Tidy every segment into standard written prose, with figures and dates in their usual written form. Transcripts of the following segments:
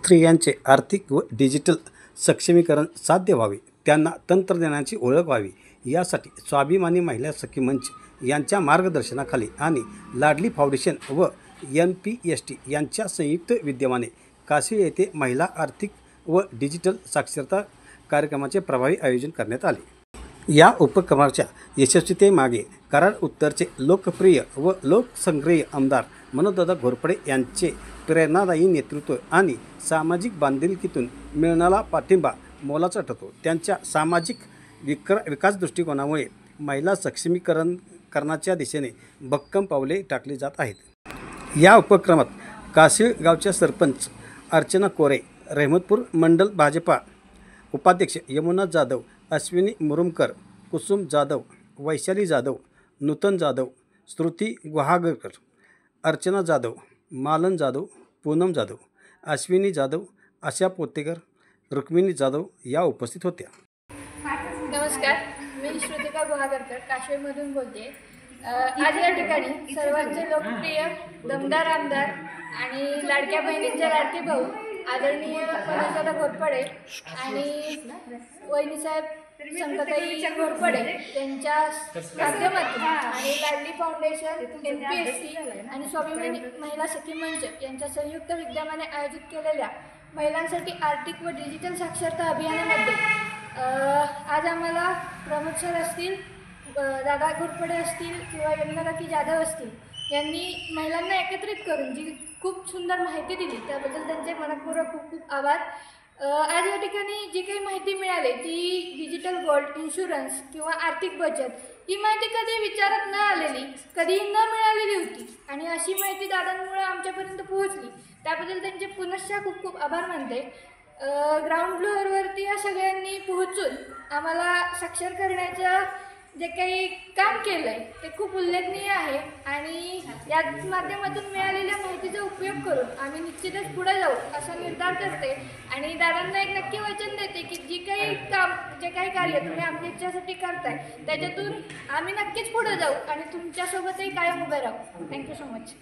स्त्रियांचे आर्थिक व डिजिटल सक्षमीकरण साध्य व्हावे, त्यांना तंत्रज्ञानाची ओळख व्हावी यासाठी स्वाभिमानी महिला सखी मंच यांच्या मार्गदर्शनाखाली आणि लाडली फाउंडेशन व NPST यांच्या संयुक्त विद्यमाने काशिळ येथे महिला आर्थिक व डिजिटल साक्षरता कार्यक्रमाचे प्रभावी आयोजन करण्यात आले। या उपक्रमाच्या यशस्वीतेमागे कराड उत्तरचे लोकप्रिय व लोकसंग्रही आमदार मनोजदादा घोरपडे यांचे प्रेरणादायी नेतृत्व आणि सामाजिक बांधिलकीतून मिळणारा पाठिंबा मोलाचा ठरतो। त्यांच्या सामाजिक विकास दृष्टिकोनामुळे महिला सक्षमीकरणाच्या दिशेने भक्कम पावले टाकली जात आहेत। या उपक्रमात काशिळ गावच्या सरपंच अर्चना कोरे, रहमतपूर मंडल भाजपा उपाध्यक्ष यमुना जाधव, अश्विनी मुरुमकर, कुसुम जाधव, वैशाली जाधव, नूतन जाधव, श्रुती गुहागरकर, अर्चना जाधव, मालन जाधव, पूनम जाधव, अश्विनी जाधव, आशा पोतेकर, रुक्मिणी जाधव या उपस्थित होत्या। नमस्कार, मी श्रुतिका गुहागरकर काशिळमधून बोलते। आज या ठिकाणी सर्वांचे लोकप्रिय दमदार आमदार आणि लाडक्या बहिणींचे लाडके भाऊ आदरणीय मनोजदादा घोरपडे आणि वहिनीसाहेब संगताई घोरपडे यांच्या माध्यमातून आणि लाडली फाउंडेशन, NPST आणि स्वाभिमानी महिला सखी मंच यांच्या संयुक्त विद्यमाने आयोजित केलेल्या महिलांसाठी आर्थिक व डिजिटल साक्षरता अभियानामध्ये आज आम्हाला प्रमोद सर असतील, दादा घोरपडे असतील किंवा यमुना काकी जाधव असतील यांनी महिलांना एकत्रित करून जी खूप सुंदर माहिती दिली त्याबद्दल त्यांचे मनपूर्वक खूप खूप आभार। आज या ठिकाणी जी काही माहिती मिळाली ती डिजिटल गोल्ड, इन्शुरन्स किंवा आर्थिक बचत ही माहिती कधी विचारात न आलेली, कधी न मिळालेली होती आणि अशी माहिती दादांमुळे आमच्यापर्यंत पोहोचली त्याबद्दल त्यांचे पुनश्च खूप खूप आभार मानते। ग्राउंड फ्लोअरवरती या सगळ्यांनी पोहोचून आम्हाला साक्षर करण्याचं जे काही काम केलं आहे ते खूप उल्लेखनीय आहे आणि या माध्यमातून मिळालेल्या माहितीचा उपयोग करून आम्ही निश्चितच पुढे जाऊ असा निर्धार करते आणि दादांना एक नक्की वचन देते की जे काही कार्य तुम्ही आमच्या इच्छासाठी करताय त्याच्यातून आम्ही नक्कीच पुढे जाऊ आणि तुमच्यासोबतही कायम उभे राहू। Thank you so much.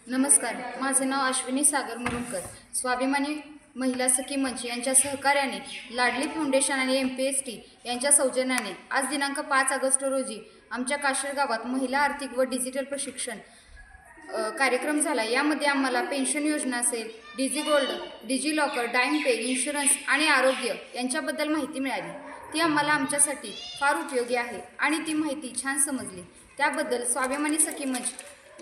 नमस्कार, माझे नाव अश्विनी सागर मुरुमकर। स्वाभिमानी महिला सखी मंच यांच्या सहकार्याने लाडली फाउंडेशन आणि NPST यांच्या सौजन्याने आज दिनांक 5 ऑगस्ट रोजी आमच्या काशिळ गावात महिला आर्थिक व डिजिटल प्रशिक्षण कार्यक्रम झाला। यामध्ये आम्हाला पेन्शन योजना असेल, डिजी गोल्ड, डिजी लॉकर, डाइम पे, इन्शुरन्स आणि आरोग्य यांच्याबद्दल माहिती मिळाली। ती आम्हाला आमच्यासाठी फार उपयोगी आहे आणि ती माहिती छान समजली। त्याबद्दल स्वाभिमानी सखी मंच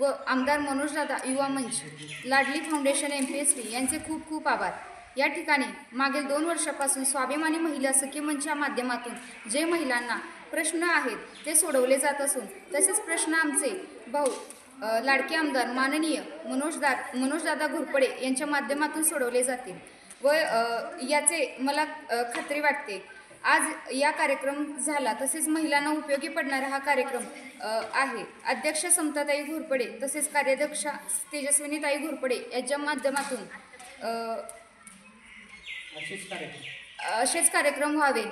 व आमदार मनोजदादा युवा मंच, लाडली फाउंडेशन, NPST यांचे खूप खूप आभार। या ठिकाणी मागील 2 वर्षापासून स्वाभिमानी महिला सखी मंचच्या माध्यमातून जे महिलांना प्रश्न आहेत ते सोडवले जात असून तसेच प्रश्न आमचे भाऊ लाडके आमदार माननीय मनोजदादा घोरपडे यांच्या माध्यमातून सोडवले जातील व याचे मला खात्री वाटते। आज या कार्यक्रम झाला तसेच महिलांना उपयोगी पडणारा हा कार्यक्रम आहे। अध्यक्ष समताताई घोरपडे तसेच कार्याध्यक्षा तेजस्विनीताई घोरपडे यांच्या माध्यमातून असेच कार्यक्रम व्हावे